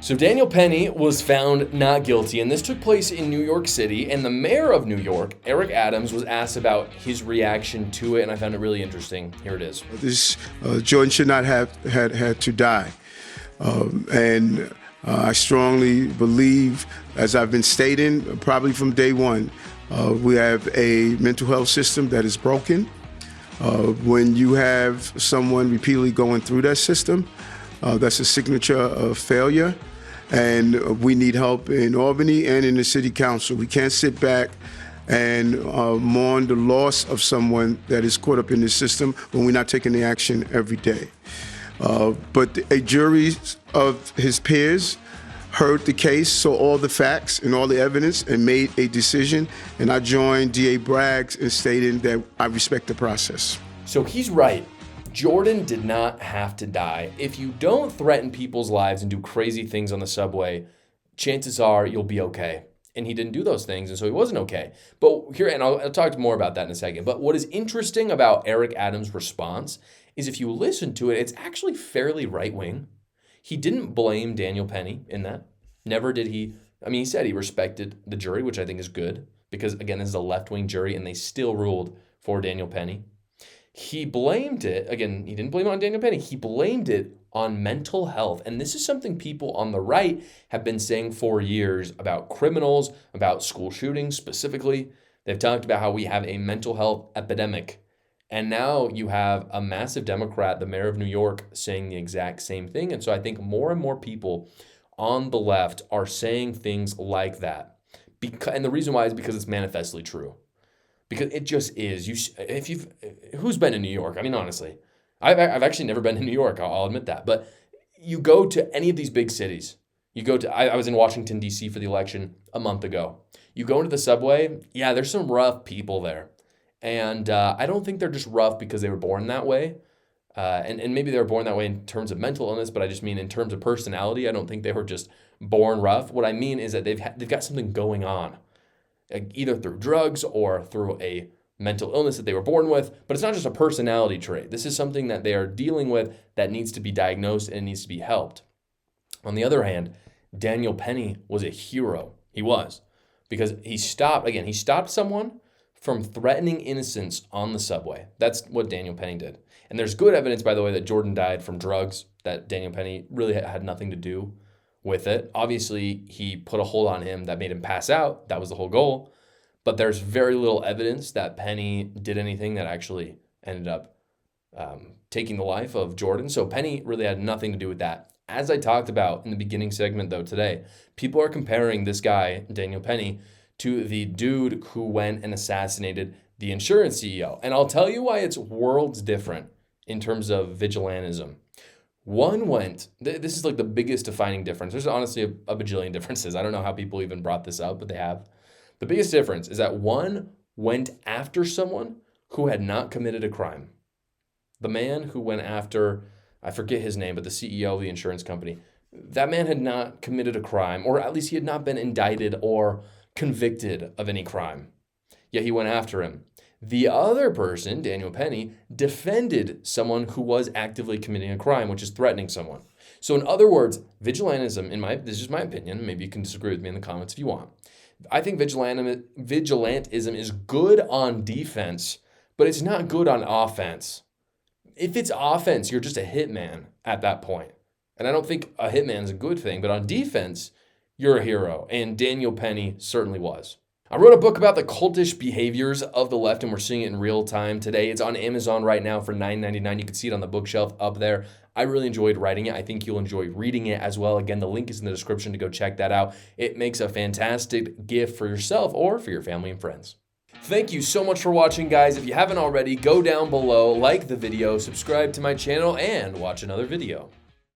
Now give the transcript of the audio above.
So Daniel Penny was found not guilty, and this took place in New York City, and the mayor of New York, Eric Adams, was asked about his reaction to it, and I found it really interesting. Here it is. This Jordan should not have had to die. And I strongly believe, as I've been stating, probably from day one, we have a mental health system that is broken. When you have someone repeatedly going through that system, that's a signature of failure. And we need help in Albany and in the city council. We can't sit back and mourn the loss of someone that is caught up in this system when we're not taking the action every day. But a jury of his peers heard the case, saw all the facts and all the evidence, and made a decision. And I joined DA Braggs in stating that I respect the process. So he's right. Jordan did not have to die. If you don't threaten people's lives and do crazy things on the subway, chances are you'll be okay. And he didn't do those things, and so he wasn't okay. But here, and I'll talk more about that in a second. But what is interesting about Eric Adams' response is if you listen to it, it's actually fairly right-wing. He didn't blame Daniel Penny in that. Never did he. I mean, he said he respected the jury, which I think is good because, again, this is a left-wing jury, and they still ruled for Daniel Penny. He blamed it, again, he didn't blame it on Daniel Penny, he blamed it on mental health. And this is something people on the right have been saying for years about criminals, about school shootings specifically. They've talked about how we have a mental health epidemic. And now you have a massive Democrat, the mayor of New York, saying the exact same thing. And so I think more and more people on the left are saying things like that. And the reason why is because it's manifestly true. Because it just is. Who's been in New York? I mean, honestly, I've actually never been to New York. I'll admit that. But you go to any of these big cities. I was in Washington, D.C. for the election a month ago. You go into the subway. Yeah, there's some rough people there. And I don't think they're just rough because they were born that way. And maybe they were born that way in terms of mental illness, but I just mean in terms of personality. I don't think they were just born rough. What I mean is that they've got something going on, either through drugs or through a mental illness that they were born with. But it's not just a personality trait. This is something that they are dealing with that needs to be diagnosed and needs to be helped. On the other hand, Daniel Penny was a hero. He was. Because he stopped someone from threatening innocence on the subway. That's what Daniel Penny did. And there's good evidence, by the way, that Jordan died from drugs, that Daniel Penny really had nothing to do with it. Obviously, he put a hold on him that made him pass out. That was the whole goal. But there's very little evidence that Penny did anything that actually ended up taking the life of Jordan. So Penny really had nothing to do with that. As I talked about in the beginning segment, though, today, people are comparing this guy, Daniel Penny, to the dude who went and assassinated the insurance CEO. And I'll tell you why it's worlds different in terms of vigilantism. This is like the biggest defining difference. There's honestly a bajillion differences. I don't know how people even brought this up, but they have. The biggest difference is that one went after someone who had not committed a crime. The man who went after, I forget his name, but the CEO of the insurance company, that man had not committed a crime, or at least he had not been indicted or convicted of any crime. Yet he went after him. The other person, Daniel Penny, defended someone who was actively committing a crime, which is threatening someone. So in other words, vigilantism, this is just my opinion, maybe you can disagree with me in the comments if you want. I think vigilantism is good on defense, but it's not good on offense. If it's offense, you're just a hitman at that point. And I don't think a hitman is a good thing, but on defense, you're a hero. And Daniel Penny certainly was. I wrote a book about the cultish behaviors of the left, and we're seeing it in real time today. It's on Amazon right now for $9.99. You can see it on the bookshelf up there. I really enjoyed writing it. I think you'll enjoy reading it as well. Again, the link is in the description to go check that out. It makes a fantastic gift for yourself or for your family and friends. Thank you so much for watching, guys. If you haven't already, go down below, like the video, subscribe to my channel, and watch another video.